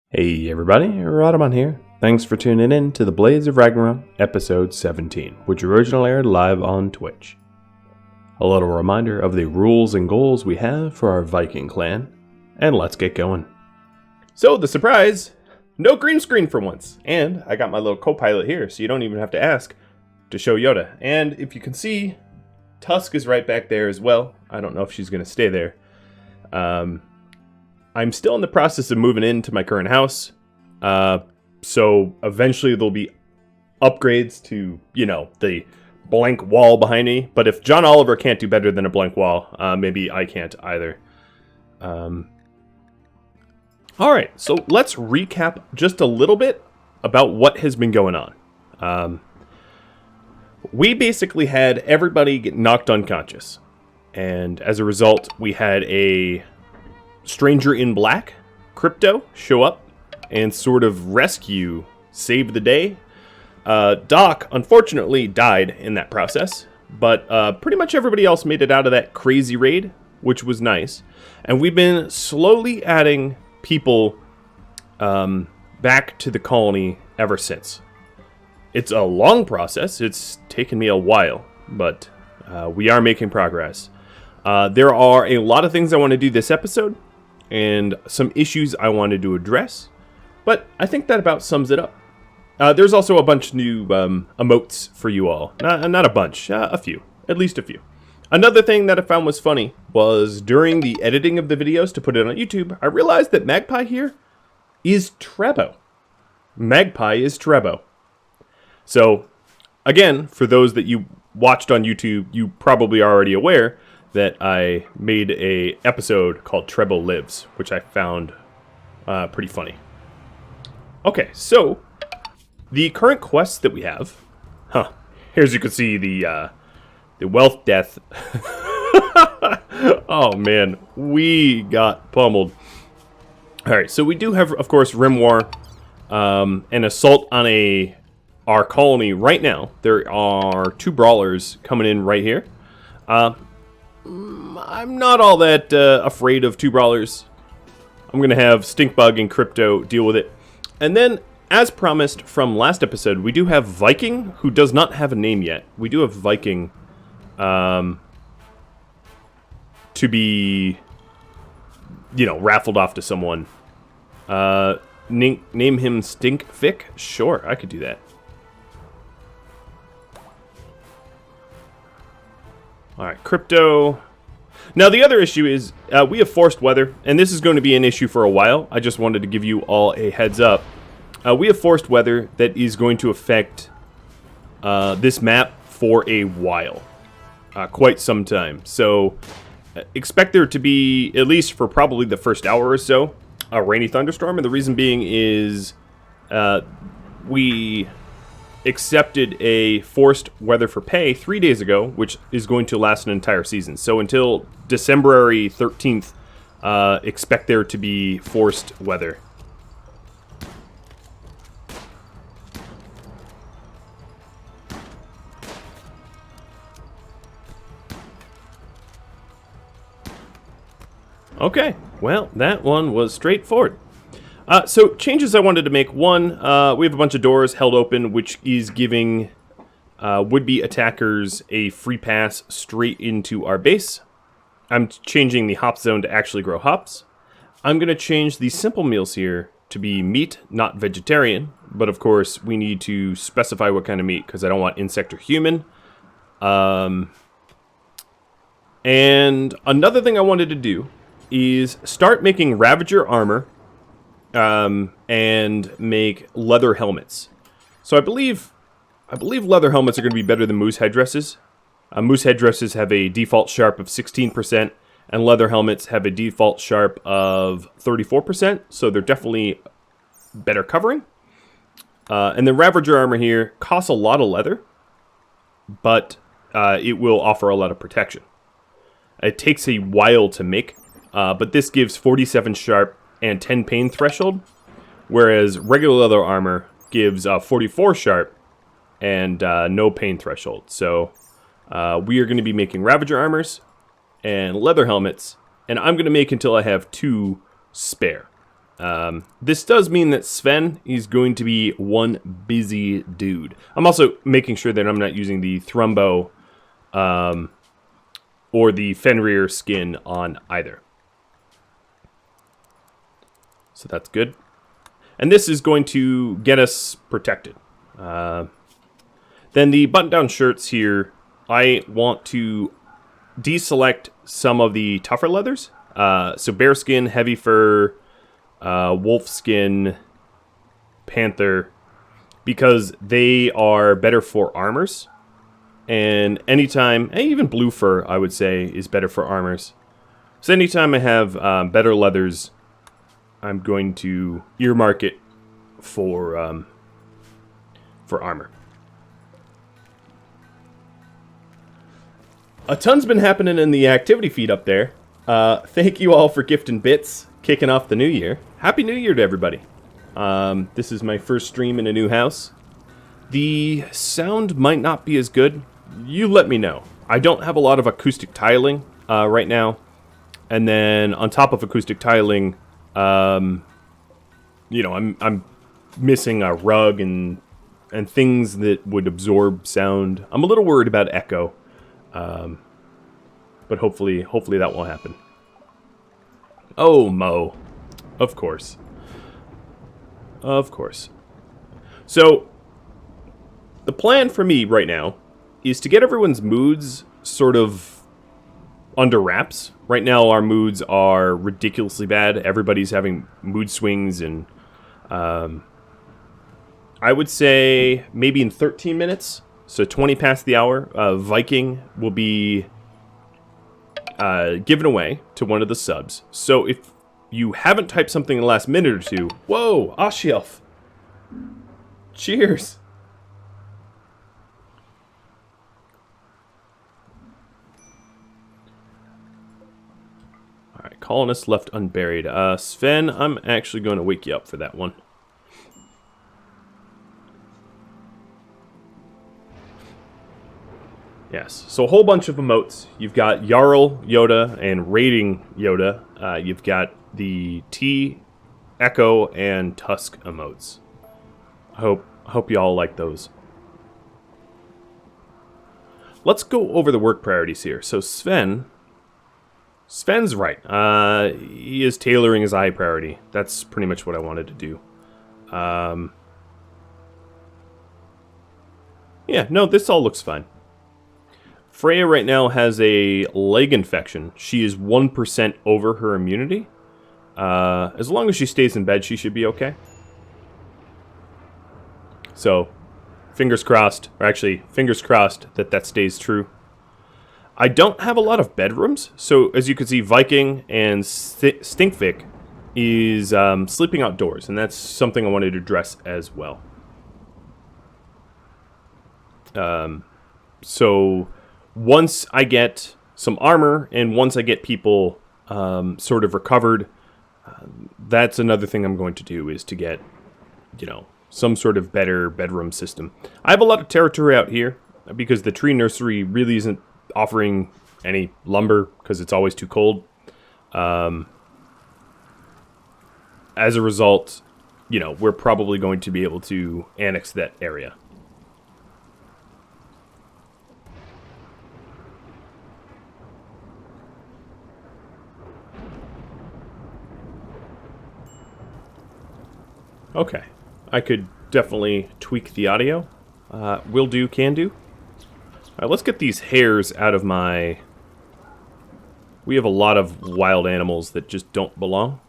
Hey everybody, Rhadamant here. Thanks for tuning in to the Blades of Ragnarok, episode 17, which originally aired live on Twitch. A little reminder of the rules and goals we have for our Viking clan, and let's get going. So, the surprise! No green screen for once, and I got my little co-pilot here, so you don't even have to ask to show Yoda. And if you can see, Tusk is right back there as well. I don't know if she's going to stay there. I'm still in the process of moving into my current house, so eventually there'll be upgrades to, the blank wall behind me. But if John Oliver can't do better than a blank wall, maybe I can't either. Alright, so let's recap just a little bit about what has been going on. We basically had everybody get knocked unconscious, and as a result, we had a stranger in black, Crypto, show up and sort of save the day. Doc, unfortunately, died in that process, but pretty much everybody else made it out of that crazy raid, which was nice. And we've been slowly adding people back to the colony ever since. It's a long process. It's taken me a while, but we are making progress. There are a lot of things I want to do this episode, and some issues I wanted to address, but I think that about sums it up. There's also a bunch of new emotes for you all. Not a bunch, a few. At least a few. Another thing that I found was funny was during the editing of the videos to put it on YouTube, I realized that Magpie here is Trebo. Magpie is Trebo. So, again, for those that you watched on YouTube, you probably are already aware that I made a episode called Trebo Lives, which I found pretty funny. Okay, so the current quests that we have, here as you can see the wealth death. Oh man, we got pummeled. All right, so we do have, of course, RimWorld, an assault on our colony right now. There are 2 brawlers coming in right here. I'm not all that afraid of 2 brawlers. I'm going to have Stinkbug and Crypto deal with it. And then, as promised from last episode, we do have Viking, who does not have a name yet. We do have Viking to be, raffled off to someone. Name him Stinkfic? Sure, I could do that. Alright, Crypto. Now, the other issue is we have forced weather, and this is going to be an issue for a while. I just wanted to give you all a heads up. We have forced weather that is going to affect this map for a while. Quite some time. So, expect there to be, at least for probably the first hour or so, a rainy thunderstorm. And the reason being is we accepted a forced weather for pay 3 days ago, which is going to last an entire season. So until December 13th, expect there to be forced weather. Okay, well, that one was straightforward. So, changes I wanted to make. One, we have a bunch of doors held open, which is giving would-be attackers a free pass straight into our base. I'm changing the hop zone to actually grow hops. I'm going to change the simple meals here to be meat, not vegetarian. But, of course, we need to specify what kind of meat, because I don't want insect or human. And another thing I wanted to do is start making Ravager armor, and make leather helmets. So I believe leather helmets are going to be better than moose headdresses. Moose headdresses have a default sharp of 16%, and leather helmets have a default sharp of 34%, so they're definitely better covering. And the Ravager armor here costs a lot of leather, but it will offer a lot of protection. It takes a while to make, but this gives 47 sharp and 10 pain threshold, whereas regular leather armor gives 44 sharp and no pain threshold. So we are going to be making Ravager armors and leather helmets, and I'm going to make until I have 2 spare. This does mean that Sven is going to be one busy dude. I'm also making sure that I'm not using the Thrumbo or the Fenrir skin on either. So that's good. And this is going to get us protected. Then the button-down shirts here, I want to deselect some of the tougher leathers. So bearskin, heavy fur, wolf skin, panther, because they are better for armors. And anytime, and even blue fur, I would say, is better for armors. So anytime I have better leathers, I'm going to earmark it for armor. A ton's been happening in the activity feed up there. Thank you all for gifting bits, kicking off the new year. Happy New Year to everybody. This is my first stream in a new house. The sound might not be as good. You let me know. I don't have a lot of acoustic tiling right now. And then on top of acoustic tiling, I'm missing a rug and things that would absorb sound. I'm a little worried about echo. But hopefully that won't happen. Oh, Mo. Of course. Of course. So, the plan for me right now is to get everyone's moods sort of under wraps. Right now, our moods are ridiculously bad. Everybody's having mood swings, and I would say maybe in 13 minutes, so 20 past the hour, Viking will be given away to one of the subs. So if you haven't typed something in the last minute or two, whoa, Ashielf. Cheers. All right, colonists left unburied. Sven, I'm actually going to wake you up for that one. Yes, so a whole bunch of emotes. You've got Jarl Yoda and Raiding Yoda. You've got the T, Echo, and Tusk emotes. I hope you all like those. Let's go over the work priorities here. So Sven's right. He is tailoring his eye priority. That's pretty much what I wanted to do. Yeah, no, this all looks fine. Freya right now has a leg infection. She is 1% over her immunity. As long as she stays in bed, she should be okay. So, fingers crossed, or actually, fingers crossed that stays true. I don't have a lot of bedrooms, so as you can see, Viking and Stinkvik is sleeping outdoors, and that's something I wanted to address as well. So once I get some armor, and once I get people sort of recovered, that's another thing I'm going to do, is to get, some sort of better bedroom system. I have a lot of territory out here, because the tree nursery really isn't offering any lumber, because it's always too cold. As a result, we're probably going to be able to annex that area. Okay, I could definitely tweak the audio. Will do, can do. Alright, let's get these hares out of my... We have a lot of wild animals that just don't belong.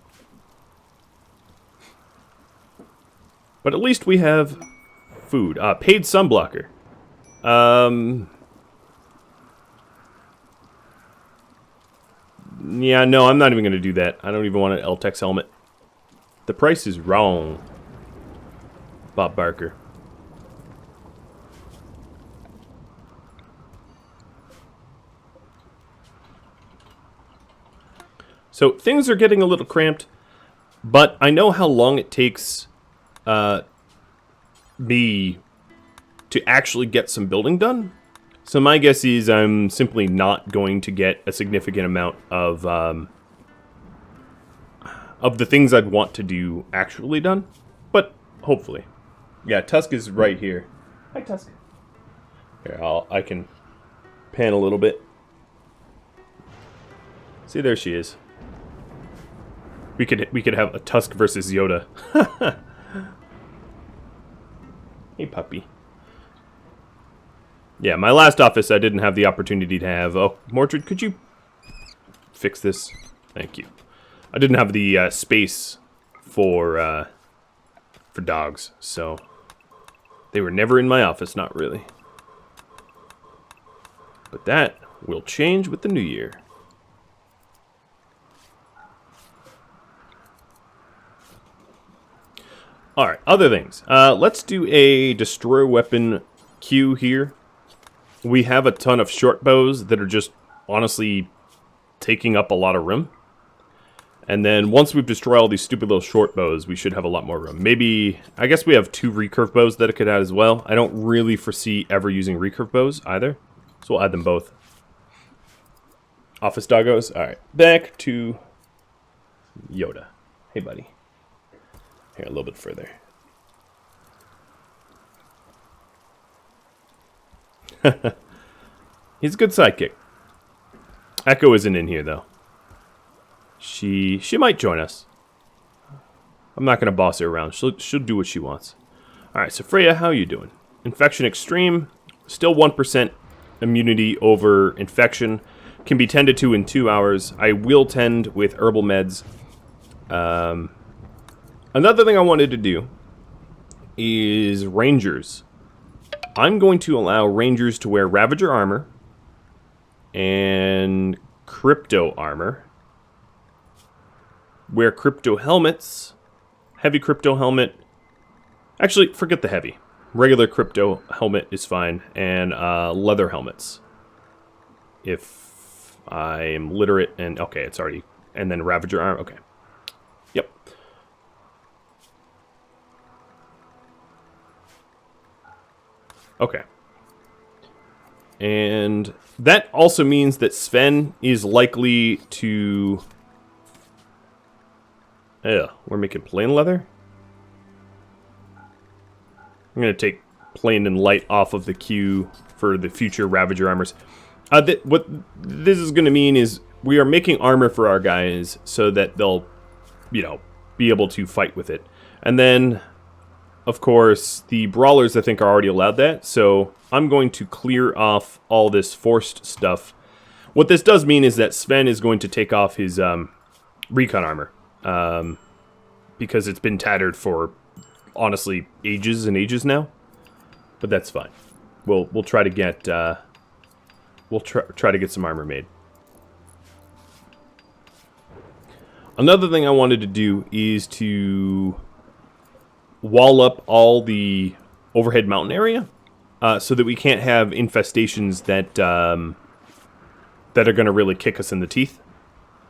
But at least we have food. Paid sunblocker. Yeah, no, I'm not even going to do that. I don't even want an Eltex helmet. The price is wrong. Bob Barker. So things are getting a little cramped, but I know how long it takes me to actually get some building done. So my guess is I'm simply not going to get a significant amount of of the things I'd want to do actually done, but hopefully. Yeah, Tusk is right here. Hi, Tusk. Here, I can pan a little bit. See, there she is. We could have a Tusk versus Yoda. Hey, puppy. Yeah, my last office I didn't have the opportunity to have. Oh, Mordred, could you fix this? Thank you. I didn't have the space for dogs, so they were never in my office, not really. But that will change with the new year. Alright, other things. Let's do a destroy weapon queue here. We have a ton of short bows that are just honestly taking up a lot of room. And then once we've destroyed all these stupid little short bows, we should have a lot more room. Maybe, I guess we have 2 recurve bows that it could add as well. I don't really foresee ever using recurve bows either. So we'll add them both. Office doggos. Alright, back to Yoda. Hey, buddy. Here, a little bit further. He's a good sidekick. Echo isn't in here, though. She might join us. I'm not going to boss her around. She'll do what she wants. Alright, so Freya, how are you doing? Infection extreme. Still 1% immunity over infection. Can be tended to in 2 hours. I will tend with herbal meds. Another thing I wanted to do is Rangers. I'm going to allow Rangers to wear Ravager armor and Crypto armor. Wear Crypto helmets. Heavy Crypto helmet. Actually, forget the heavy. Regular Crypto helmet is fine. And leather helmets. If I'm literate and... Okay, it's already... And then Ravager armor. Okay. Yep. Okay. And that also means that Sven is likely to... we're making plain leather? I'm going to take plain and light off of the queue for the future Ravager armors. What this is going to mean is we are making armor for our guys so that they'll, you know, be able to fight with it. And then... Of course, the brawlers, I think, are already allowed that, so I'm going to clear off all this forced stuff. What this does mean is that Sven is going to take off his recon armor, because it's been tattered for, honestly, ages and ages now. But that's fine. We'll try to get try to get some armor made. Another thing I wanted to do is to wall up all the overhead mountain area, so that we can't have infestations that that are going to really kick us in the teeth.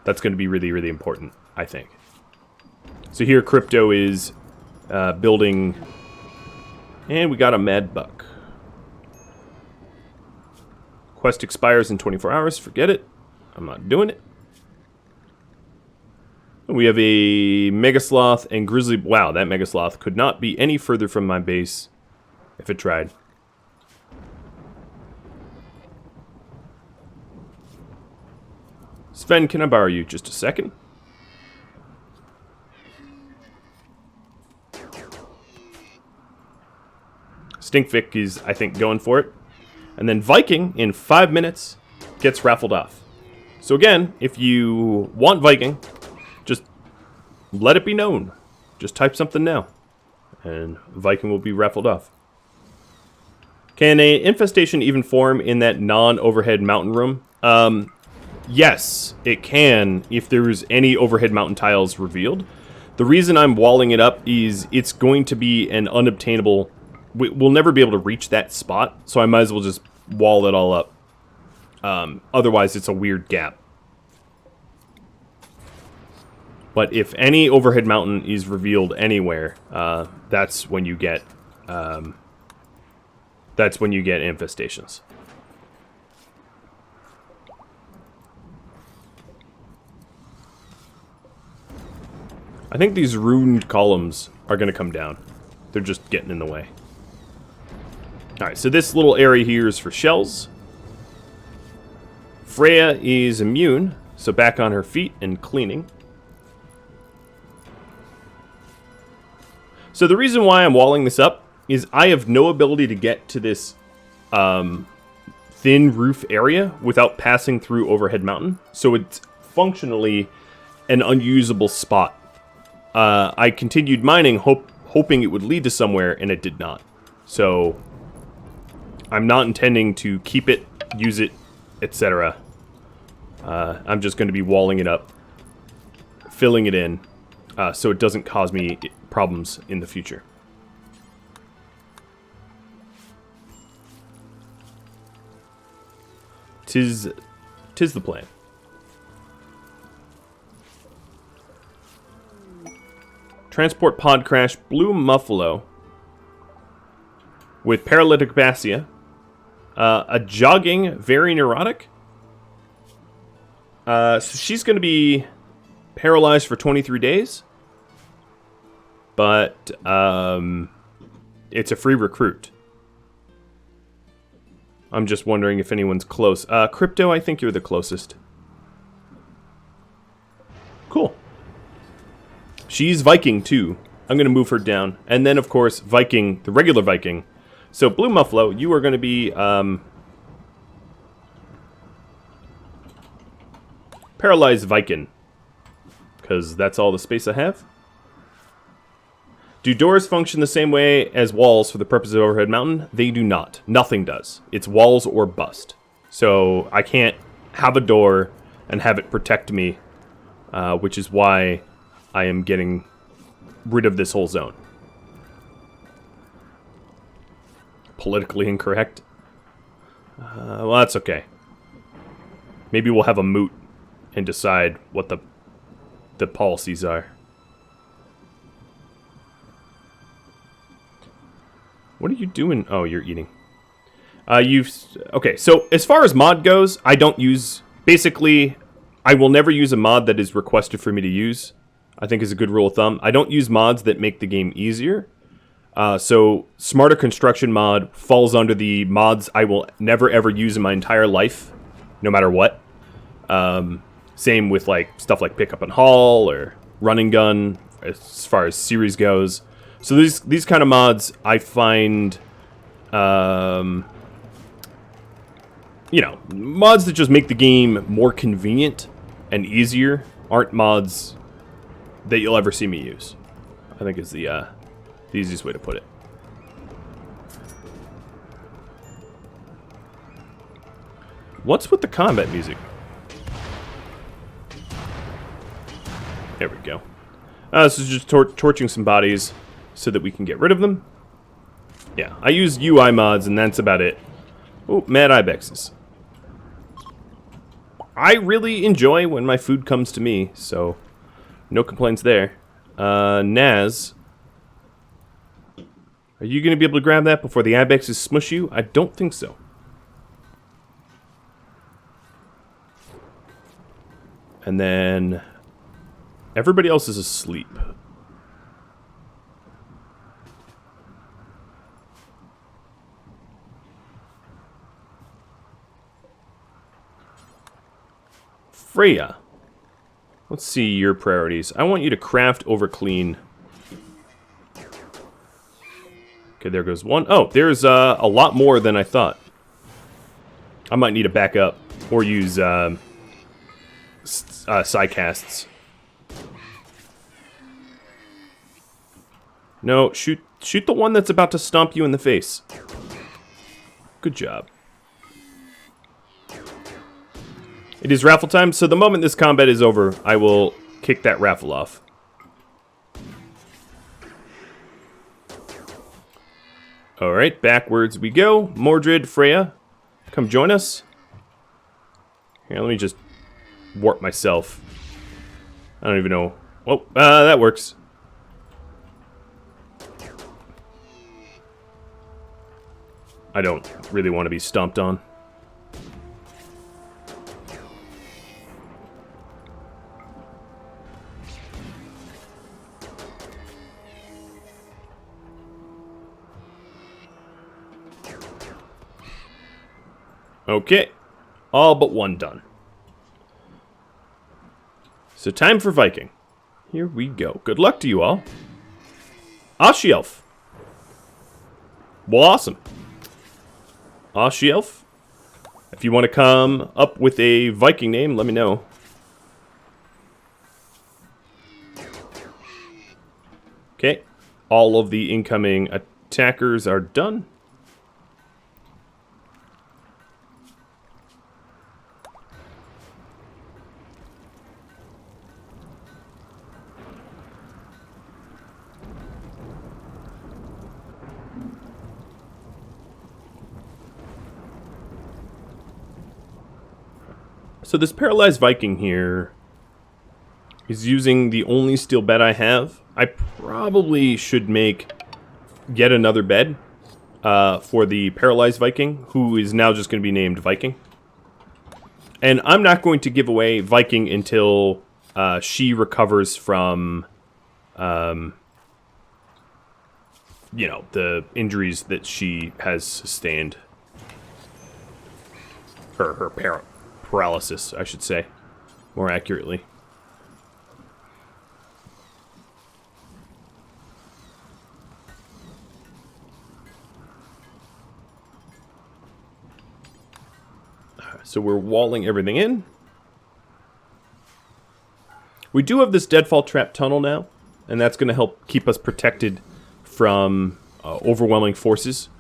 That's going to be really, really important, I think. So here Crypto is building, and we got a mad buck. Quest expires in 24 hours. Forget it. I'm not doing it. We have a Mega Sloth and Grizzly... Wow, that Mega Sloth could not be any further from my base if it tried. Sven, can I borrow you just a second? Stinkvic is, I think, going for it. And then Viking, in 5 minutes, gets raffled off. So again, if you want Viking... Just let it be known. Just type something now. And Viking will be raffled off. Can an infestation even form in that non-overhead mountain room? Yes, it can if there's any overhead mountain tiles revealed. The reason I'm walling it up is it's going to be an unobtainable... We'll never be able to reach that spot, so I might as well just wall it all up. Otherwise, it's a weird gap. But if any overhead mountain is revealed anywhere, that's when you get infestations. I think these ruined columns are going to come down. They're just getting in the way. Alright, so this little area here is for shells. Freya is immune, so back on her feet and cleaning. So the reason why I'm walling this up is I have no ability to get to this thin roof area without passing through Overhead Mountain. So it's functionally an unusable spot. I continued mining, hoping it would lead to somewhere, and it did not. So I'm not intending to keep it, use it, etc. I'm just going to be walling it up, filling it in, so it doesn't cause me problems in the future. Tis the plan. Transport pod crash, blue muffalo with paralytic basia. A jogging, very neurotic. So she's going to be paralyzed for 23 days. But it's a free recruit. I'm just wondering if anyone's close. Crypto, I think you're the closest. Cool. She's Viking, too. I'm going to move her down. And then, of course, Viking, the regular Viking. So, Blue Muffalo, you are going to be paralyzed Viking. Because that's all the space I have. Do doors function the same way as walls for the purpose of Overhead Mountain? They do not. Nothing does. It's walls or bust. So I can't have a door and have it protect me, which is why I am getting rid of this whole zone. Politically incorrect? Well, that's okay. Maybe we'll have a moot and decide what the policies are. What are you doing? Oh, you're eating. Okay, so as far as mod goes, I don't use... Basically, I will never use a mod that is requested for me to use. I think is a good rule of thumb. I don't use mods that make the game easier. So, Smarter Construction mod falls under the mods I will never ever use in my entire life, no matter what. Same with like stuff like Pick Up and Haul or Run and Gun, as far as series goes. So these kind of mods, I find, you know, mods that just make the game more convenient and easier aren't mods that you'll ever see me use. I think is the easiest way to put it. What's with the combat music? There we go. This is just torching some bodies so that we can get rid of them. Yeah, I use UI mods and that's about it. Oh, mad ibexes. I really enjoy when my food comes to me, so no complaints there. Naz, are you going to be able to grab that before the ibexes smush you? I don't think so. And then everybody else is asleep. Freya, let's see your priorities. I want you to craft over clean. Okay, there goes one. Oh, there's a lot more than I thought. I might need to back up or use side casts. No, shoot the one that's about to stomp you in the face. Good job. It is raffle time, so the moment this combat is over, I will kick that raffle off. Alright, backwards we go. Mordred, Freya, come join us. Here, let me just warp myself. I don't even know. Oh, that works. I don't really want to be stomped on. Okay. All but one done. So time for Viking. Here we go. Good luck to you all. Ashielf. Well, awesome. Ashielf. If you want to come up with a Viking name, let me know. Okay. All of the incoming attackers are done. So this paralyzed Viking here is using the only steel bed I have. I probably should make yet another bed for the paralyzed Viking, who is now just going to be named Viking. And I'm not going to give away Viking until she recovers from, you know, the injuries that she has sustained. Her paralysis, I should say, more accurately. So we're walling everything in. We do have this deadfall trap tunnel now, and that's going to help keep us protected from overwhelming forces,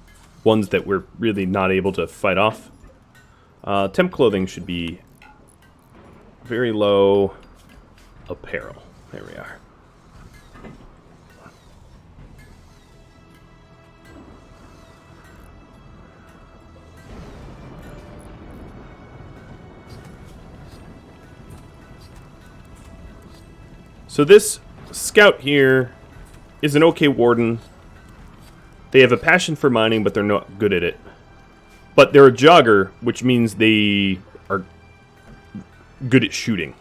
ones that we're really not able to fight off. Temp clothing should be very low. Apparel. There we are. So this scout here is an okay warden. They have a passion for mining, but they're not good at it. But they're a jogger, which means they are good at shooting.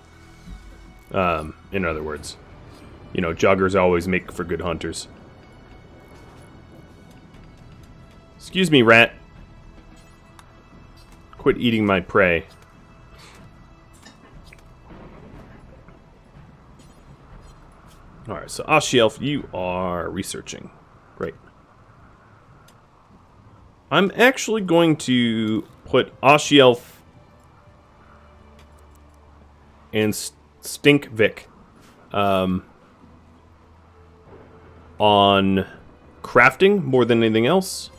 In other words, you know, joggers always make for good hunters. Excuse me, rat. Quit eating my prey. Alright, so Ashielf, you are researching. Great. I'm actually going to put Ashielf and Stink Vic on crafting more than anything else,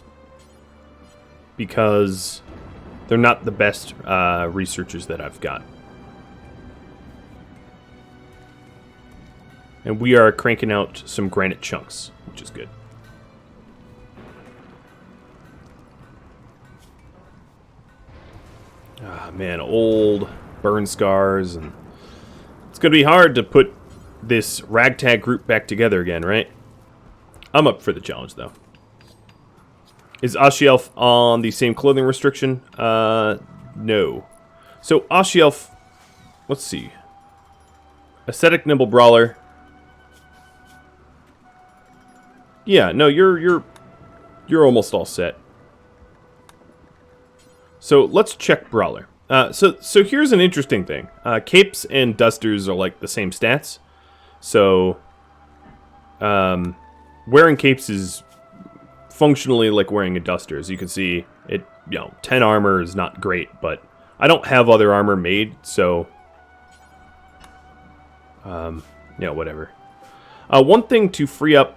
because they're not the best researchers that I've got. And we are cranking out some granite chunks, which is good. Ah, man, old burn scars, and it's going to be hard to put this ragtag group back together again, right? I'm up for the challenge, though. Is Ashielf on the same clothing restriction? No. So, Ashielf, let's see. Aesthetic Nimble Brawler. Yeah, no, you're almost all set. So let's check Brawler. So here's an interesting thing. Capes and dusters are like the same stats. So wearing capes is functionally like wearing a duster. As you can see, it 10 armor is not great, but I don't have other armor made, so whatever. One thing to free up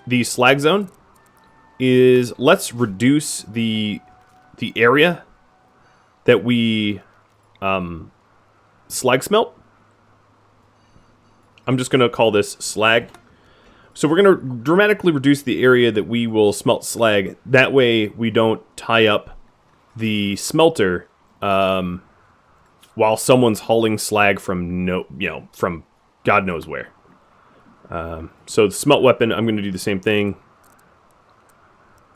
the slag zone is let's reduce the area that we slag smelt. I'm just going to call this slag. So we're going to dramatically reduce the area that we will smelt slag. That way we don't tie up the smelter while someone's hauling slag from from God knows where. So the smelt weapon, I'm going to do the same thing.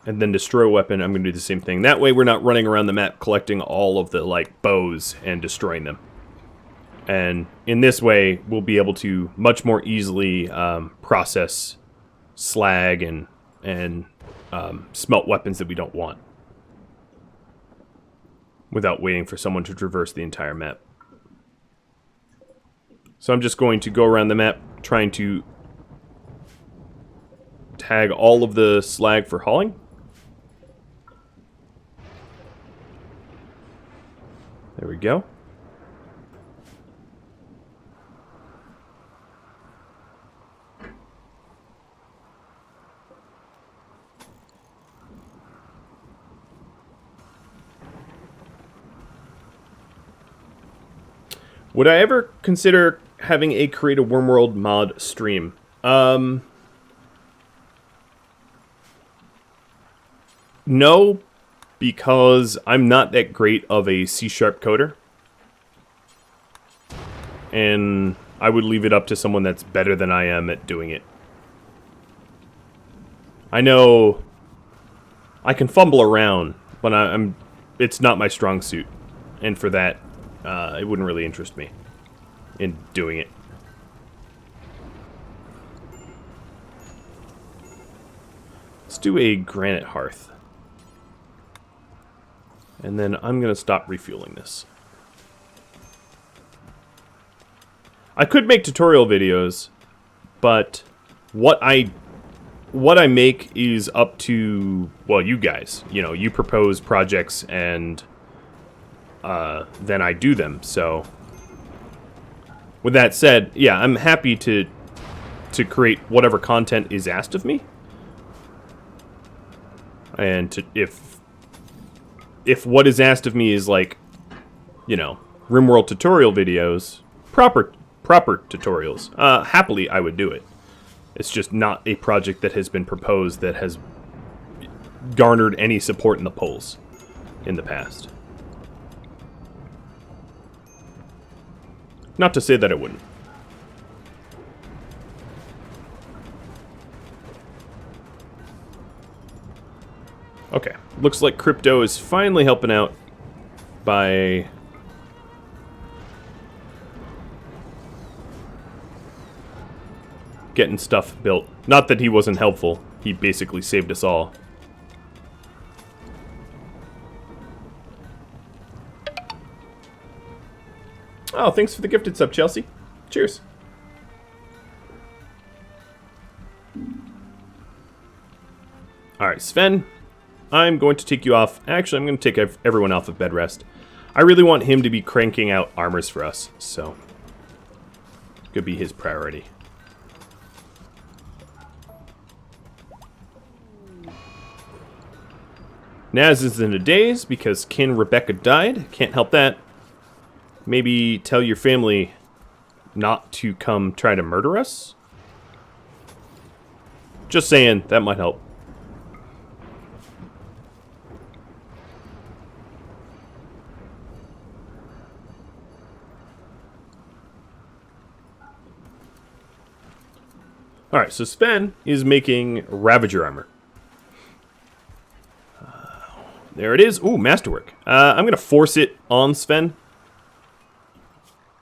And then destroy weapon, I'm going to do the same thing. That way we're not running around the map collecting all of the bows and destroying them. And in this way, we'll be able to much more easily process slag and smelt weapons that we don't want. without waiting for someone to traverse the entire map. So I'm just going to go around the map trying to tag all of the slag for hauling. There we go. Would I ever consider having a Create a RimWorld mod stream? No, because I'm not that great of a C# coder. And I would leave it up to someone that's better than I am at doing it. I know I can fumble around, but it's not my strong suit. And for that, it wouldn't really interest me in doing it. Let's do a granite hearth. And then I'm going to stop refueling this. I could make tutorial videos, but what I make is up to, well, you guys. You know, you propose projects and then I do them. So with that said, yeah, I'm happy to create whatever content is asked of me. And if what is asked of me is like, you know, RimWorld tutorial videos, proper tutorials, happily I would do it. It's just not a project that has been proposed that has garnered any support in the polls in the past. Not to say that it wouldn't. Okay, looks like Crypto is finally helping out by getting stuff built. Not that he wasn't helpful, he basically saved us all. Oh, thanks for the gifted sub, Chelsea. Cheers. Alright, Sven. I'm going to take you off. Actually, I'm going to take everyone off of bed rest. I really want him to be cranking out armors for us, so could be his priority. Naz is in a daze because Kin Rebecca died. Can't help that. Maybe tell your family not to come try to murder us? Just saying, that might help. Alright, so Sven is making Ravager armor. There it is. Ooh, masterwork. I'm going to force it on Sven.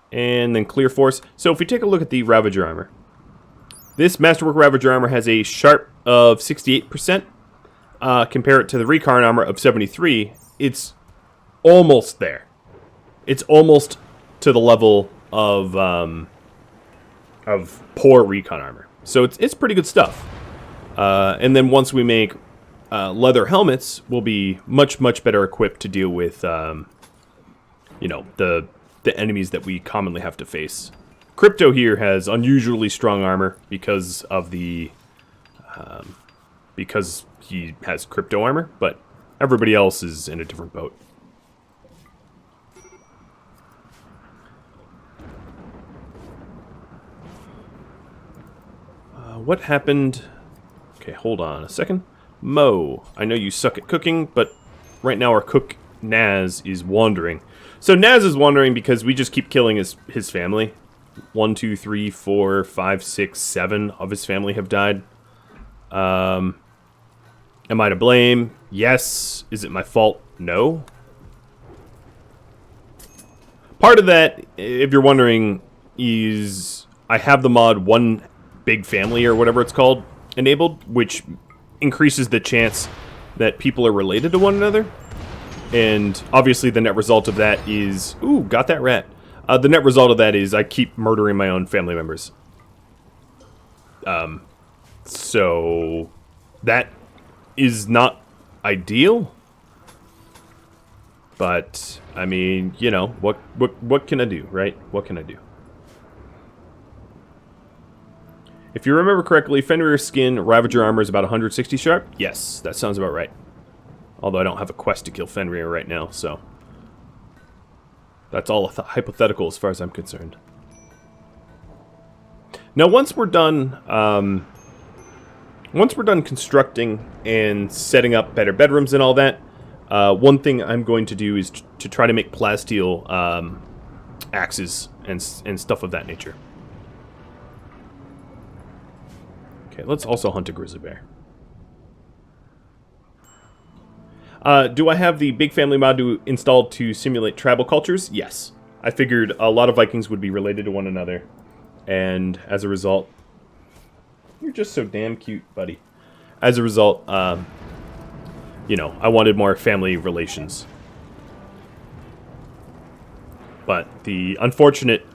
And then clear force. So if we take a look at the Ravager armor. This masterwork Ravager armor has a sharp of 68%. Compare it to the Recon armor of 73. It's almost there. It's almost to the level of poor Recon armor. So it's pretty good stuff. And then once we make leather helmets, we'll be much better equipped to deal with, you know, the enemies that we commonly have to face. Crypto here has unusually strong armor because of the because he has crypto armor, but everybody else is in a different boat. What happened? Okay, hold on a second. Mo, I know you suck at cooking, but right now our cook, Naz, is wandering. So Naz is wandering because we just keep killing his family. 1, 2, 3, 4, 5, 6, 7 of his family have died. Am I to blame? Yes. Is it my fault? No. Part of that, if you're wondering, is I have the mod One Big Family or whatever it's called enabled, which increases the chance that people are related to one another. And obviously the net result of that is... Ooh, got that rat. The net result of that is I keep murdering my own family members. So that is not ideal. But, I mean, you know, what can I do, right? What can I do? If you remember correctly, Fenrir skin Ravager armor is about 160 sharp. Yes, that sounds about right. Although I don't have a quest to kill Fenrir right now, so... That's all hypothetical as far as I'm concerned. Now, once we're done constructing and setting up better bedrooms and all that, one thing I'm going to do is to try to make plasteel axes and stuff of that nature. Okay, let's also hunt a grizzly bear. Do I have the big family mod installed to simulate tribal cultures? Yes. I figured a lot of Vikings would be related to one another. And as a result... You're just so damn cute, buddy. As a result, you know, I wanted more family relations. But the unfortunate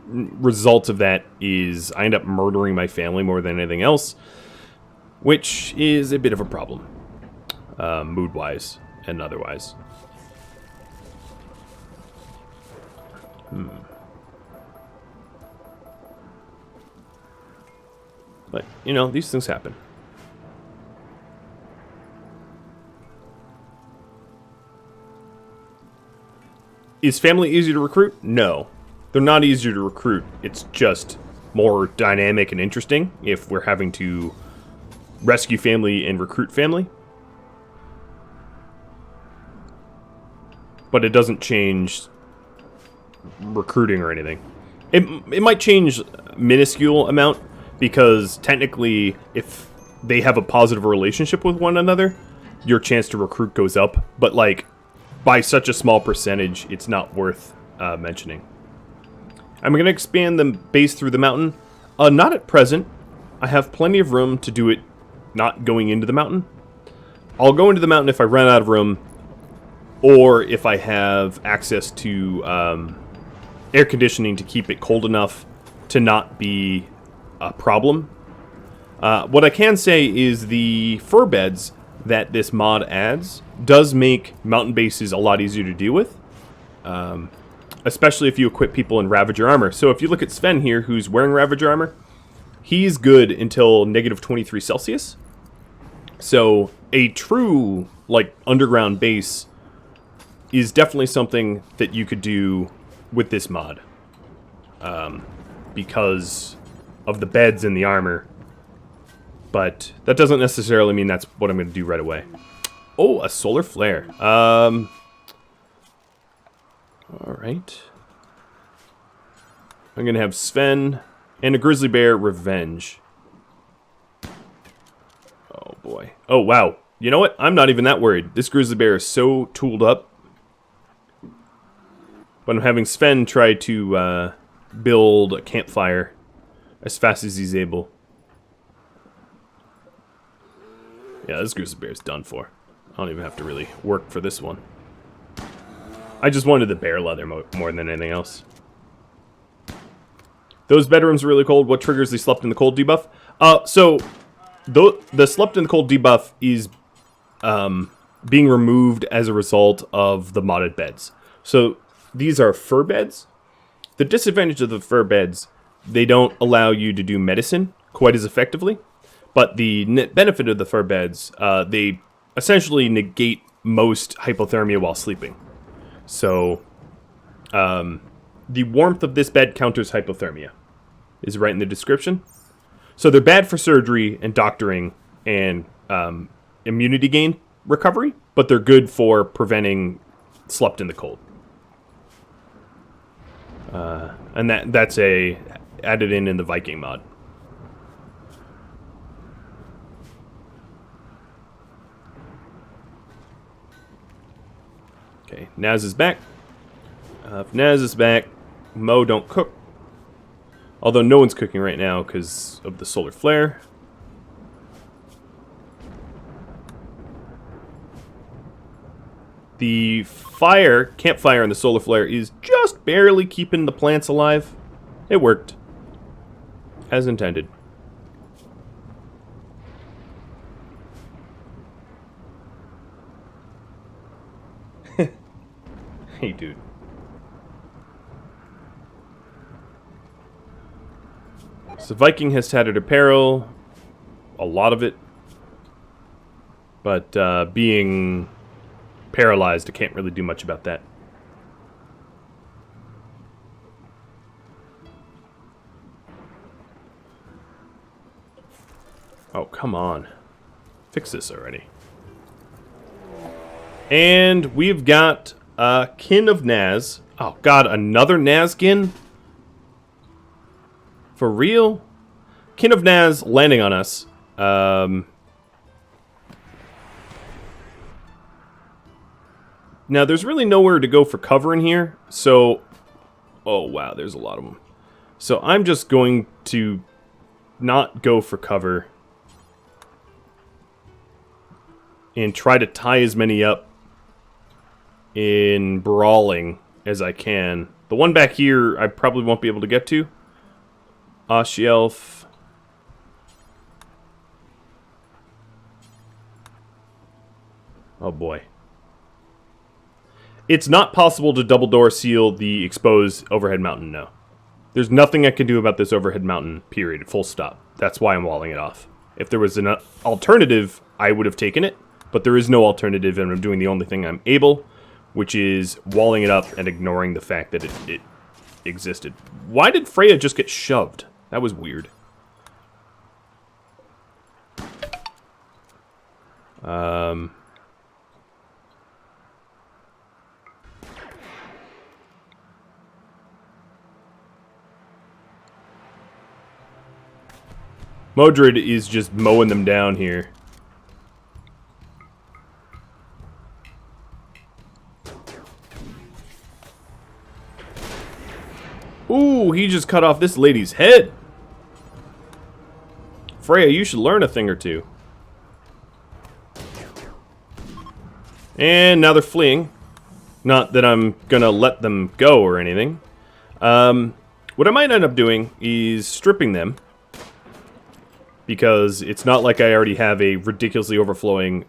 result of that is I end up murdering my family more than anything else. Which is a bit of a problem. Mood-wise and otherwise. But, you know, these things happen. Is family easy to recruit? No. They're not easier to recruit. It's just more dynamic and interesting if we're having to rescue family and recruit family. But it doesn't change recruiting or anything. It might change minuscule amount, because technically, if they have a positive relationship with one another, your chance to recruit goes up. But, like, by such a small percentage, it's not worth mentioning. I'm going to expand the base through the mountain. Not at present. I have plenty of room to do it not going into the mountain. I'll go into the mountain if I run out of room, or if I have access to air conditioning to keep it cold enough to not be a problem. What I can say is the fur beds that this mod adds does make mountain bases a lot easier to deal with. Especially if you equip people in Ravager armor. So if you look at Sven here, who's wearing Ravager armor, he's good until negative 23 Celsius. So a true, like, underground base is definitely something that you could do with this mod. Because of the beds and the armor. But that doesn't necessarily mean that's what I'm going to do right away. Oh, a solar flare. Alright. I'm going to have Sven and a grizzly bear revenge. Oh boy. Oh wow. You know what? I'm not even that worried. This grizzly bear is so tooled up. But I'm having Sven try to build a campfire as fast as he's able. Yeah, this grizzly bear is done for. I don't even have to really work for this one. I just wanted the bear leather more than anything else. Those bedrooms are really cold. What triggers the slept in the cold debuff? So the slept in the cold debuff is being removed as a result of the modded beds. So these are fur beds. The disadvantage of the fur beds, they don't allow you to do medicine quite as effectively. But the net benefit of the fur beds, they essentially negate most hypothermia while sleeping. So, the warmth of this bed counters hypothermia. Is right in the description. So they're bad for surgery and doctoring and immunity gain recovery, but they're good for preventing slept in the cold. And that's added in the Viking mod. Okay, Naz is back. If Naz is back, Mo don't cook. Although no one's cooking right now because of the solar flare. The campfire and the solar flare is just barely keeping the plants alive. It worked. As intended. Hey, dude. So Viking has tattered apparel. A lot of it. But being paralyzed, I can't really do much about that. Oh, come on. Fix this already. And we've got Kin of Naz. Oh, God, another Nazkin? For real? Kin of Naz landing on us. Now, there's really nowhere to go for cover in here, so... Oh, wow, there's a lot of them. So I'm just going to not go for cover and try to tie as many up in brawling as I can. The one back here I probably won't be able to get to. Oshielf. Oh boy. It's not possible to double door seal the exposed overhead mountain, no. There's nothing I can do about this overhead mountain, period, full stop. That's why I'm walling it off. If there was an alternative, I would have taken it, but there is no alternative, and I'm doing the only thing I'm able, which is walling it up and ignoring the fact that it existed. Why did Freya just get shoved? That was weird. Modred is just mowing them down here. Ooh, he just cut off this lady's head. Freya, you should learn a thing or two. And now they're fleeing. Not that I'm gonna let them go or anything. What I might end up doing is stripping them. Because it's not like I already have a ridiculously overflowing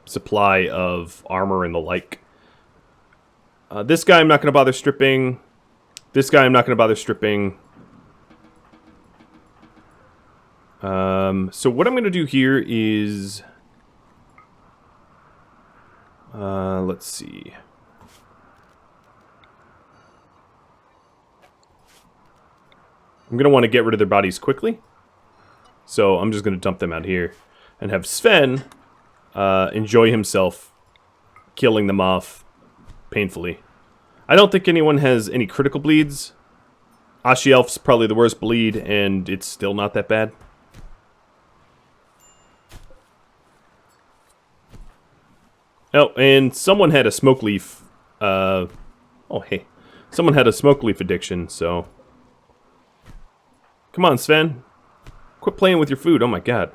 supply of armor and the like. This guy I'm not going to bother stripping. This guy I'm not going to bother stripping. So what I'm going to do here is... let's see. I'm going to want to get rid of their bodies quickly. So I'm just going to dump them out here. And have Sven enjoy himself killing them off painfully. I don't think anyone has any critical bleeds. Ashielf's probably the worst bleed, and it's still not that bad. Oh, and someone had a smoke leaf. Oh, hey. Someone had a smoke leaf addiction, so... Come on, Sven. Quit playing with your food. Oh my god.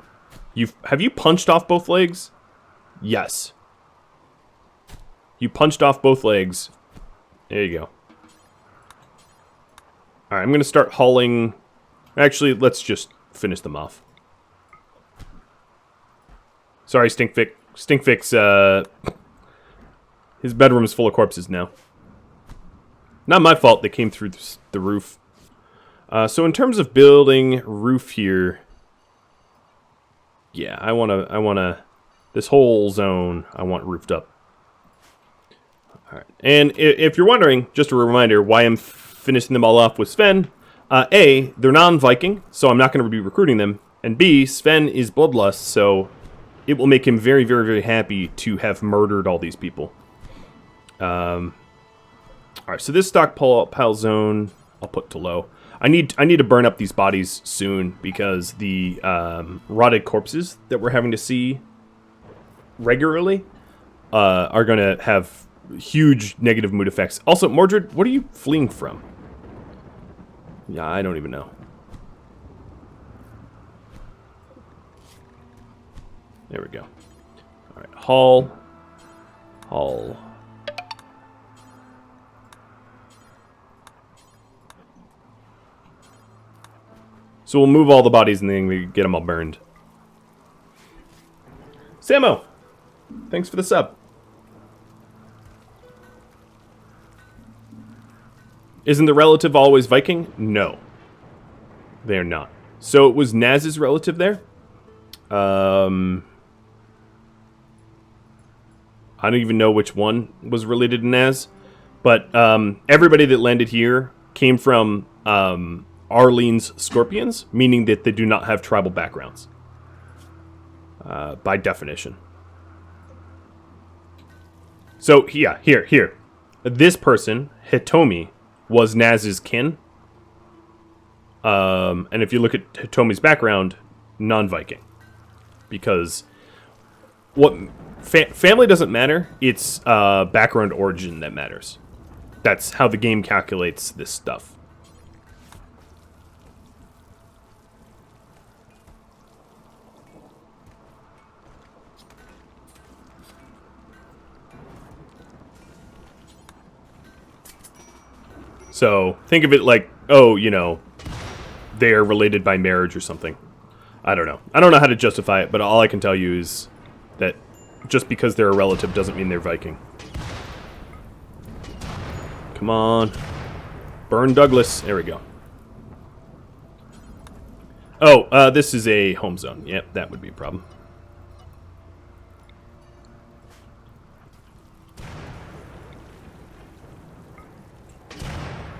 Have you punched off both legs? Yes. You punched off both legs. There you go. Alright, I'm going to start hauling... Actually, let's just finish them off. Sorry, Stinkfix. Stinkfix, his bedroom is full of corpses now. Not my fault they came through the roof. So in terms of building roof here, yeah, I wanna, this whole zone, I want roofed up. All right, and if you're wondering, just a reminder why I'm finishing them all off with Sven. A, they're non-Viking, so I'm not going to be recruiting them, and B, Sven is bloodlust, so it will make him very, very, very happy to have murdered all these people. All right, so this stockpile zone, I'll put to low. I need to burn up these bodies soon because the rotted corpses that we're having to see regularly are going to have huge negative mood effects. Also, Mordred, what are you fleeing from? Yeah, I don't even know. There we go. All right, haul. Hull. So we'll move all the bodies and then we get them all burned. Samo! Thanks for the sub. Isn't the relative always Viking? No. They're not. So it was Naz's relative there. I don't even know which one was related to Naz. But everybody that landed here came from Arlene's Scorpions, meaning that they do not have tribal backgrounds. By definition. So, yeah, here. This person, Hitomi, was Naz's kin. And if you look at Hitomi's background, non-Viking. Because what family doesn't matter, it's background origin that matters. That's how the game calculates this stuff. So, think of it like, oh, you know, they're related by marriage or something. I don't know. I don't know how to justify it, but all I can tell you is that just because they're a relative doesn't mean they're Viking. Come on. Burn Douglas. There we go. Oh, this is a home zone. Yep, that would be a problem.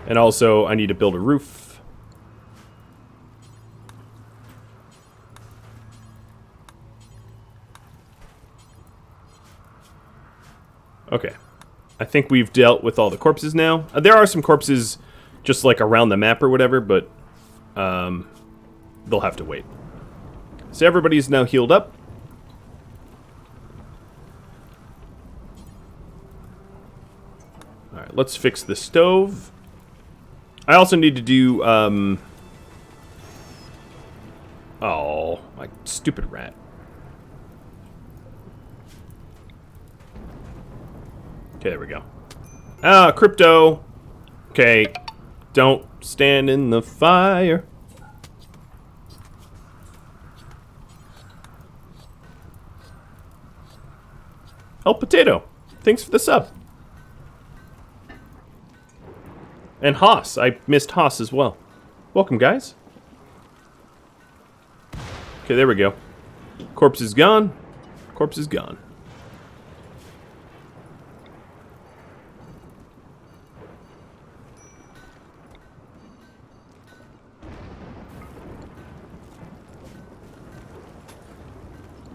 And also, I need to build a roof. Okay. I think we've dealt with all the corpses now. There are some corpses just like around the map or whatever, but they'll have to wait. So everybody's now healed up. Alright, let's fix the stove. I also need to do, oh, my stupid rat. Okay, there we go. Ah, crypto. Okay, don't stand in the fire. Oh, potato. Thanks for the sub. And Haas. I missed Haas as well. Welcome, guys. Okay, there we go. Corpse is gone. Corpse is gone.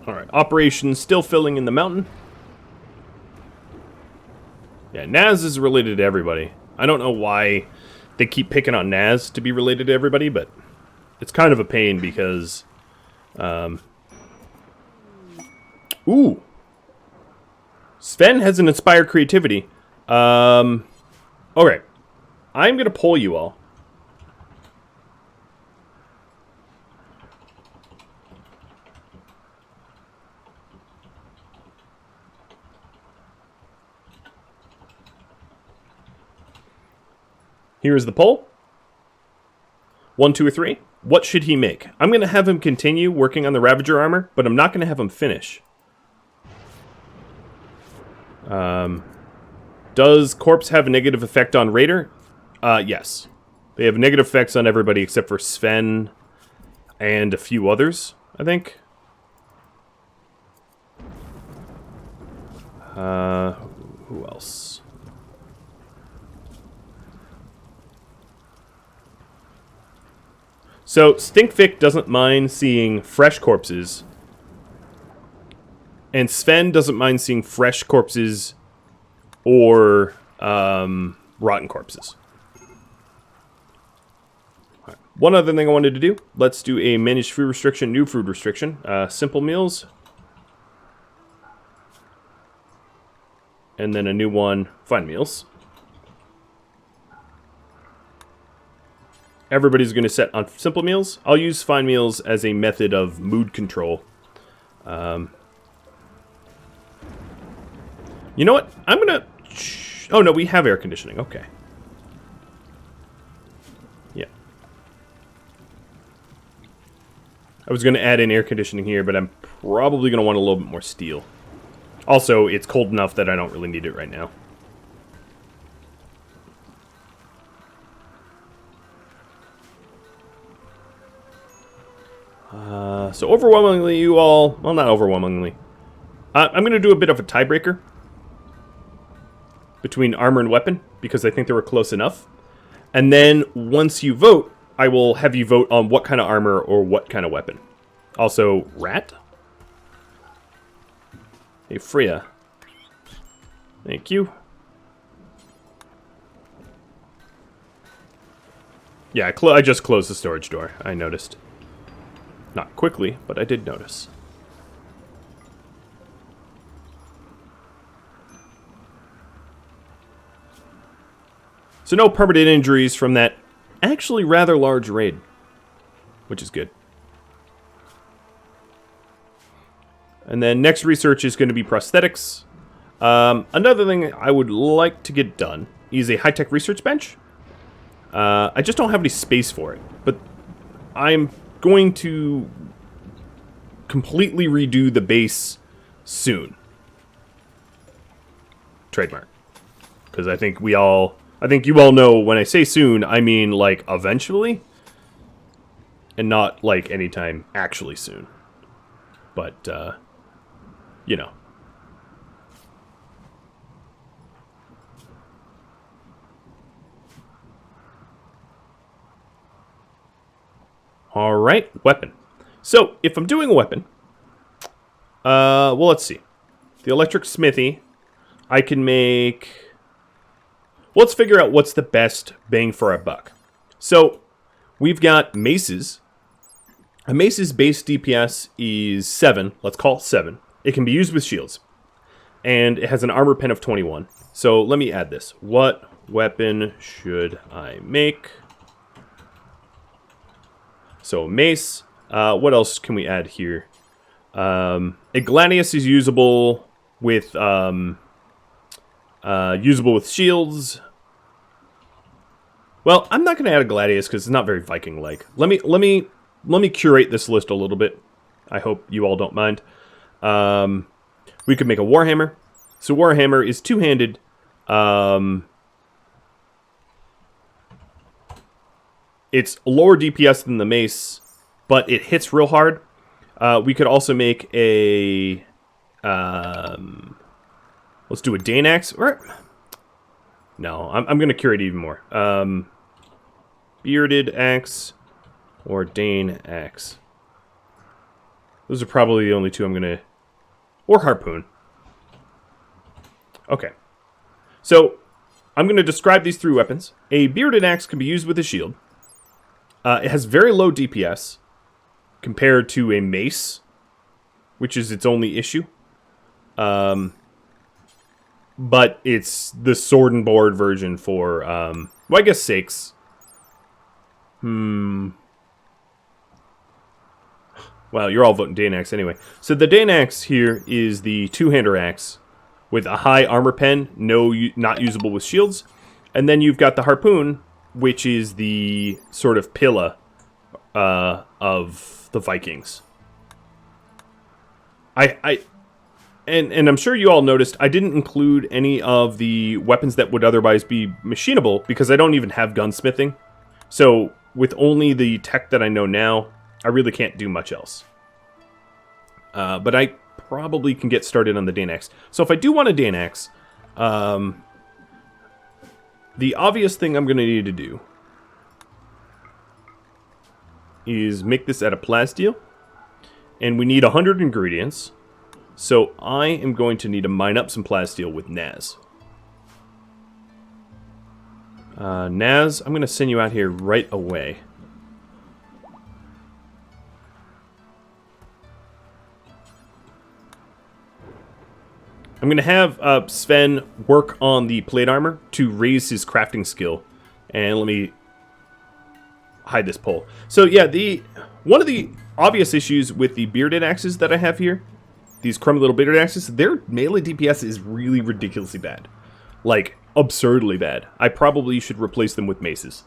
Alright, operation still filling in the mountain. Yeah, Naz is related to everybody. I don't know why they keep picking on Naz to be related to everybody, but it's kind of a pain because... Ooh! Sven has an inspired creativity. Alright. I'm going to poll you all. Here's the poll. 1, 2, or 3. What should he make? I'm going to have him continue working on the Ravager armor, but I'm not going to have him finish. Does Corpse have a negative effect on Raider? Yes. They have negative effects on everybody except for Sven and a few others, I think. Who else? So, Stinkvic doesn't mind seeing fresh corpses. And Sven doesn't mind seeing fresh corpses or rotten corpses. Right. One other thing I wanted to do. Let's do a managed food restriction, new food restriction. Simple meals. And then a new one, fine meals. Everybody's going to set on simple meals. I'll use fine meals as a method of mood control. You know what? I'm gonna... Oh, no, we have air conditioning. Okay. Yeah. I was gonna add in air conditioning here, but I'm probably gonna want a little bit more steel. Also, it's cold enough that I don't really need it right now. So overwhelmingly, you all... Well, not overwhelmingly. I'm going to do a bit of a tiebreaker between armor and weapon, because I think they were close enough. And then, once you vote, I will have you vote on what kind of armor or what kind of weapon. Also, rat? Hey, Freya. Thank you. Yeah, I just closed the storage door, I noticed. Not quickly, but I did notice. So no permanent injuries from that actually rather large raid, which is good. And then next research is going to be prosthetics. Another thing I would like to get done is a high-tech research bench. I just don't have any space for it, but I'm going to completely redo the base soon. Trademark. Because I think you all know when I say soon, I mean like eventually. And not like anytime actually soon. But, you know. Alright, weapon. So, if I'm doing a weapon, well, let's see. The electric smithy, I can make... Let's figure out what's the best bang for our buck. So, we've got maces. A mace's base DPS is 7. Let's call it 7. It can be used with shields. And it has an armor pen of 21. So, let me add this. What weapon should I make? So, mace. What else can we add here? A gladius is usable with shields. Well, I'm not going to add a gladius because it's not very Viking-like. Let me curate this list a little bit. I hope you all don't mind. We could make a warhammer. So warhammer is two-handed. It's lower DPS than the mace, but it hits real hard. We could also make a... let's do a Dane axe. No, I'm going to curate even more. Bearded axe or Dane axe. Those are probably the only two I'm going to... Or harpoon. Okay. So, I'm going to describe these three weapons. A bearded axe can be used with a shield. It has very low DPS compared to a mace, which is its only issue. But it's the sword and board version for, well, I guess sakes. Well, you're all voting Dane axe anyway. So the Dane axe here is the two-hander axe with a high armor pen, not usable with shields. And then you've got the harpoon, which is the sort of pillar of the Vikings. And I'm sure you all noticed, I didn't include any of the weapons that would otherwise be machinable, because I don't even have gunsmithing. So, with only the tech that I know now, I really can't do much else. But I probably can get started on the Dane axe. So if I do want a Dane axe, the obvious thing I'm going to need to do is make this out of plasteel. And we need 100 ingredients. So I am going to need to mine up some plasteel with Naz. Naz, I'm going to send you out here right away. I'm going to have Sven work on the plate armor to raise his crafting skill. And let me hide this pole. So yeah, one of the obvious issues with the bearded axes that I have here these crummy little bearded axes, their melee DPS is really ridiculously bad. Like, absurdly bad. I probably should replace them with maces.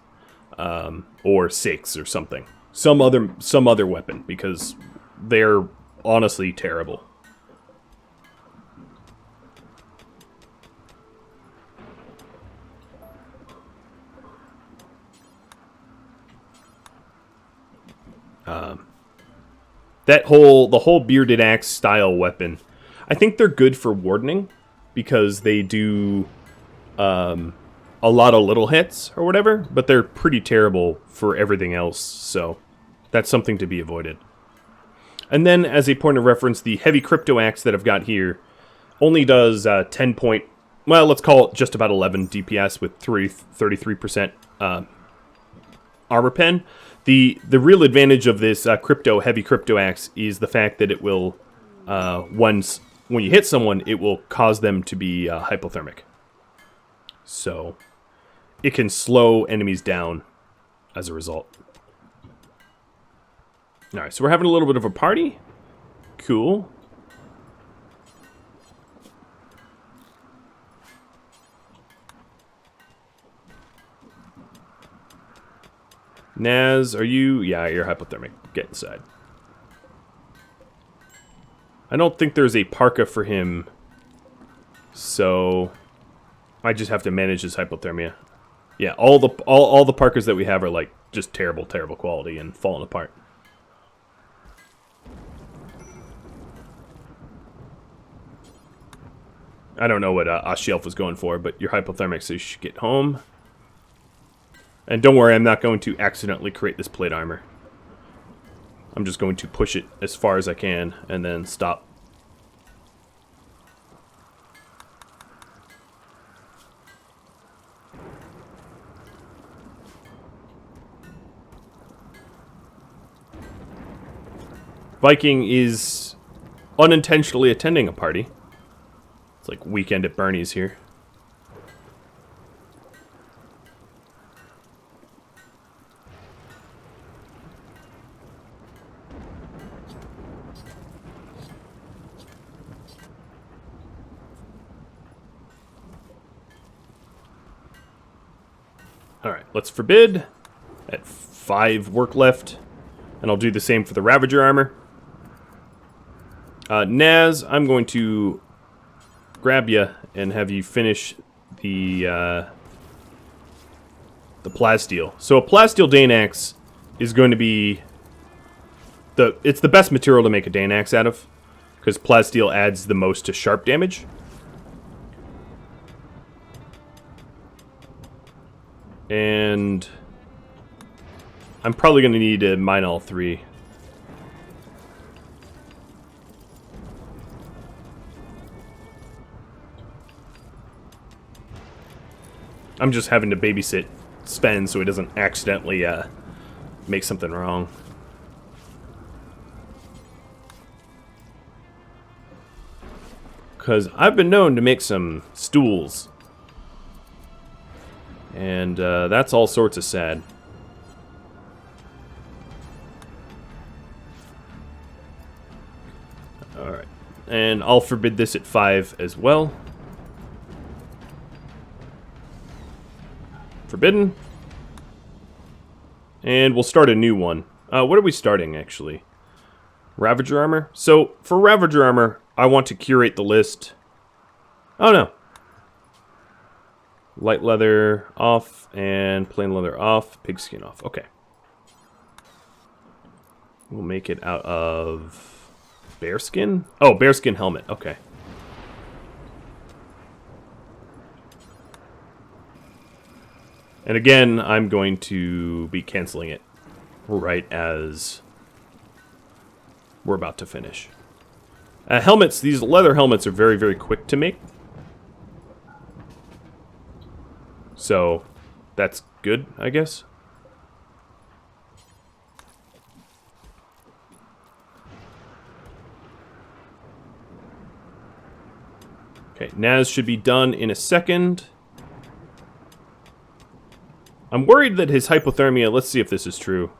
Or sakes or something. Some other weapon, because they're honestly terrible. The whole bearded axe style weapon, I think they're good for wardening, because they do a lot of little hits or whatever, but they're pretty terrible for everything else, so that's something to be avoided. And then, as a point of reference, the heavy crypto axe that I've got here only does 10 point, well, let's call it just about 11 DPS with 33% armor pen. The real advantage of this heavy crypto axe is the fact that it will, when you hit someone, it will cause them to be hypothermic. So it can slow enemies down as a result. Alright, so we're having a little bit of a party. Cool. Naz, are you? Yeah, you're hypothermic. Get inside. I don't think there's a parka for him, so I just have to manage his hypothermia. Yeah, all the parkas that we have are like just terrible quality and falling apart. I don't know what Ashielf was going for, but you're hypothermic, so you should get home. And don't worry, I'm not going to accidentally create this plate armor. I'm just going to push it as far as I can and then stop. Viking is unintentionally attending a party. It's like weekend at Bernie's here. Alright, let's forbid. At 5 work left. And I'll do the same for the Ravager armor. Naz, I'm going to grab you and have you finish the plasteel. So a plasteel Dane axe is going to be it's the best material to make a Dane axe out of, because plasteel adds the most to sharp damage. And I'm probably going to need to mine all 3. I'm just having to babysit Sven so he doesn't accidentally make something wrong. Because I've been known to make some stools. And that's all sorts of sad. Alright. And I'll forbid this at 5 as well. Forbidden. And we'll start a new one. What are we starting, actually? Ravager armor? So, for Ravager armor, I want to curate the list. Oh, no. Light leather off, and plain leather off, pigskin off. Okay. We'll make it out of bearskin? Oh, bearskin helmet. Okay. And again, I'm going to be canceling it right as we're about to finish. Helmets, these leather helmets are very, very quick to make. So, that's good, I guess. Okay, Naz should be done in a second. I'm worried that his hypothermia, let's see if this is true.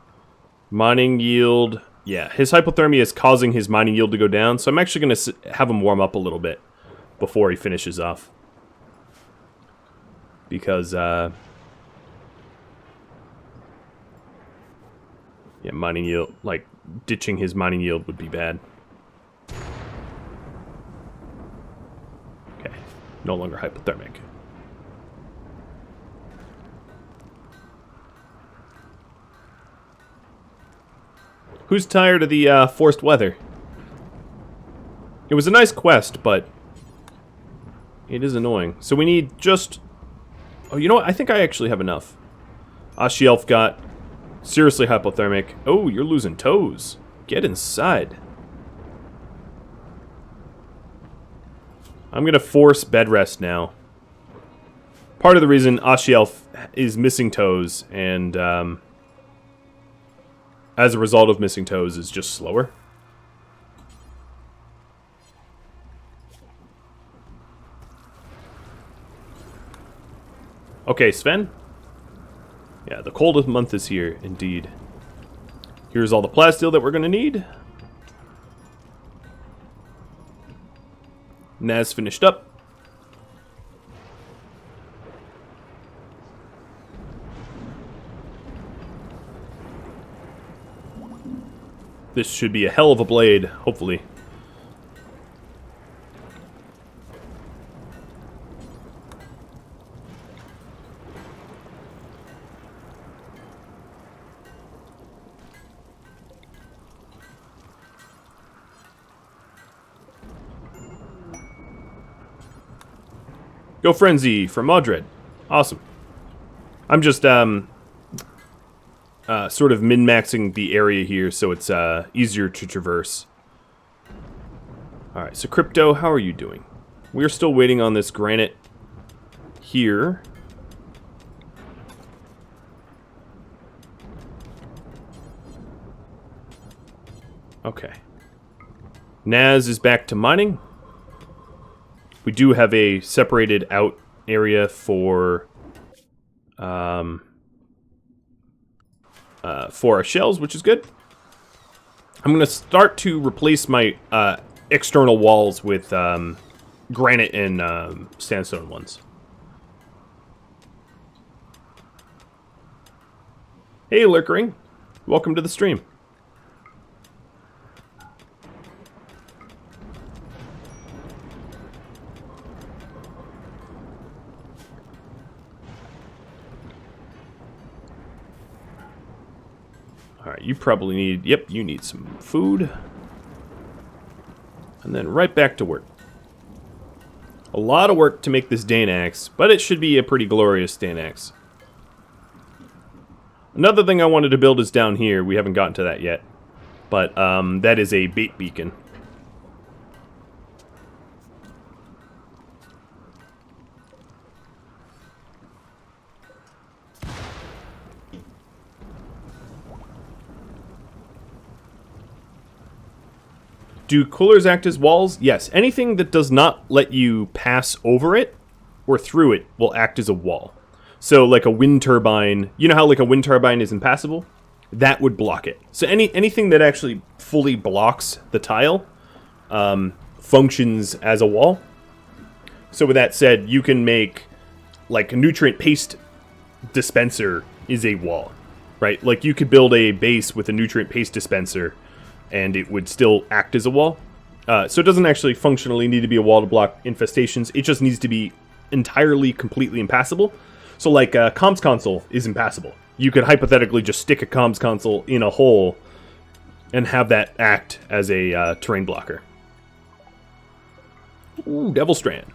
Mining yield, Yeah, his hypothermia is causing his mining yield to go down, so I'm actually going to have him warm up a little bit before he finishes off. Because, yeah, mining yield, like, ditching his mining yield would be bad. Okay, no longer hypothermic. Who's tired of the forced weather? It was a nice quest, but it is annoying. So we need just... Oh, you know what? I think I actually have enough. Ashielf got seriously hypothermic. Oh, you're losing toes. Get inside. I'm going to force bed rest now. Part of the reason Ashielf is missing toes, and as a result of missing toes, is just slower. Okay, Sven. Yeah, the coldest month is here, indeed. Here's all the plasteel that we're going to need. Naz finished up. This should be a hell of a blade, hopefully. Go Frenzy from Modred. Awesome. I'm just sort of min-maxing the area here so it's easier to traverse. Alright, so Crypto, how are you doing? We're still waiting on this granite here. Okay. Naz is back to mining. We do have a separated out area for our shells, which is good. I'm going to start to replace my external walls with granite and sandstone ones. Hey, Lurkering. Welcome to the stream. Alright, you probably need... Yep, you need some food. And then right back to work. A lot of work to make this Dane axe, but it should be a pretty glorious Dane axe. Another thing I wanted to build is down here. We haven't gotten to that yet. But that is a bait beacon. Do coolers act as walls? Yes. Anything that does not let you pass over it or through it will act as a wall. So like a wind turbine, you know how like a wind turbine is impassable? That would block it. So anything that actually fully blocks the tile functions as a wall. So with that said, you can make like a nutrient paste dispenser is a wall, right? Like you could build a base with a nutrient paste dispenser and it would still act as a wall. So it doesn't actually functionally need to be a wall to block infestations. It just needs to be entirely, completely impassable. So like a comms console is impassable. You could hypothetically just stick a comms console in a hole and have that act as a terrain blocker. Ooh, Devil Strand.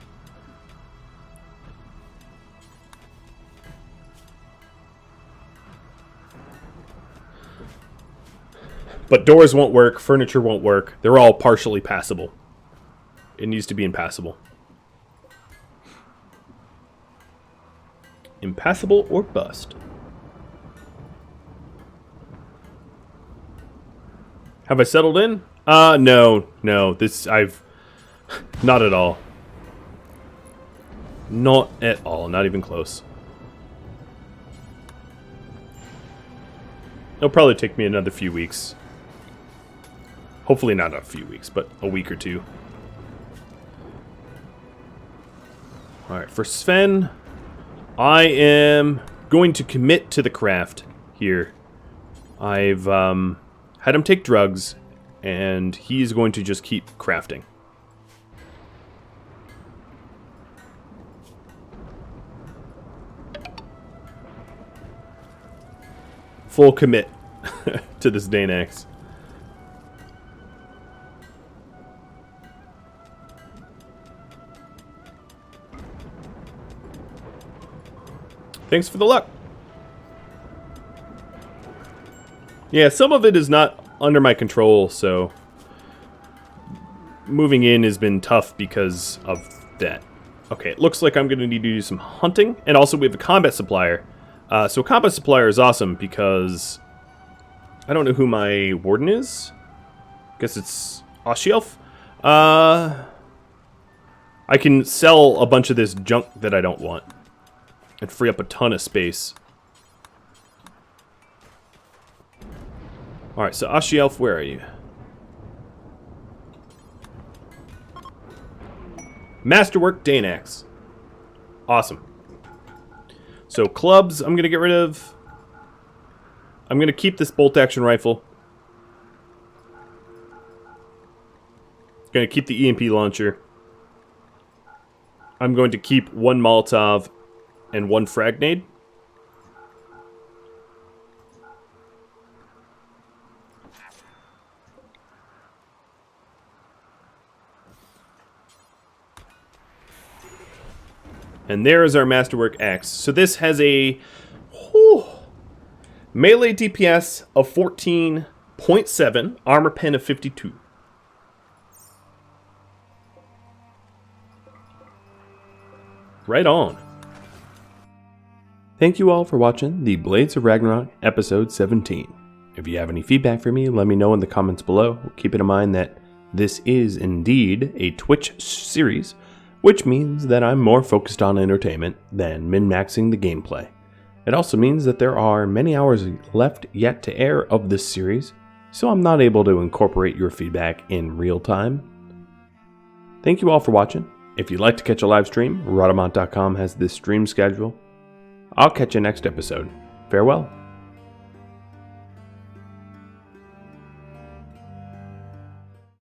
But doors won't work, furniture won't work. They're all partially passable. It needs to be impassable. Impassable or bust. Have I settled in? No. I've... Not at all. Not at all, not even close. It'll probably take me another few weeks. Hopefully not a few weeks, but a week or two. Alright, for Sven, I am going to commit to the craft here. I've had him take drugs, and he's going to just keep crafting. Full commit to this Danax. Thanks for the luck. Yeah, some of it is not under my control, so moving in has been tough because of that. Okay, it looks like I'm going to need to do some hunting, and also we have a combat supplier. So a combat supplier is awesome because I don't know who my warden is. Guess it's Oshielf. I can sell a bunch of this junk that I don't want and free up a ton of space. Alright, so Oshielf, where are you? Masterwork Danax. Awesome. So clubs, I'm going to get rid of. I'm going to keep this bolt action rifle. Going to keep the EMP launcher. I'm going to keep one Molotov and one frag nade. And there is our Masterwork Axe. So this has a melee DPS of 14.7, armor pen of 52. Right on. Thank you all for watching the Blades of Ragnarok episode 17. If you have any feedback for me, let me know in the comments below. Keep in mind that this is indeed a Twitch series, which means that I'm more focused on entertainment than min-maxing the gameplay. It also means that there are many hours left yet to air of this series, so I'm not able to incorporate your feedback in real time. Thank you all for watching. If you'd like to catch a live stream, Rhadamant.com has this stream schedule. I'll catch you next episode. Farewell.